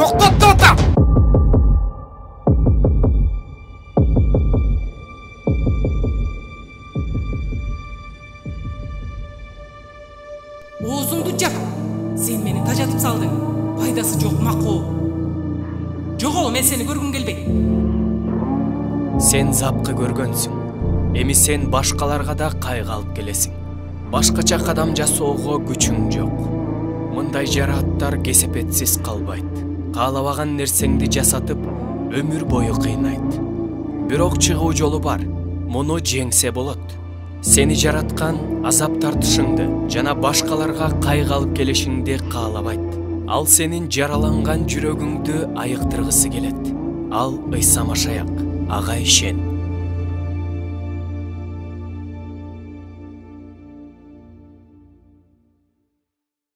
Тоқтат! Оозуңду жап. Сен мени тажатып салдың. Пайдасы жок макул. Жогол, мен сени көргүм келбейт. Сен запкы көргөнсүң. Эми сен башкаларга да кайга алып келесиң. Башкача кадам жасоого күчүң жок. Мындай жарааттар кесепетсиз калбайт. Каалабаган нерсеңди жасатып, өмүр бою кыйнайт. Бирок чыгуу жолу бар. Муну жеңсе болот. Сени жараткан азап тартышыңды жана башкаларга кайга алып келишиңди каалабайт. Ал сенин жараланган жүрөгүңдү айыктыргысы келет. Ал ыйса Машаяк, ага ишен.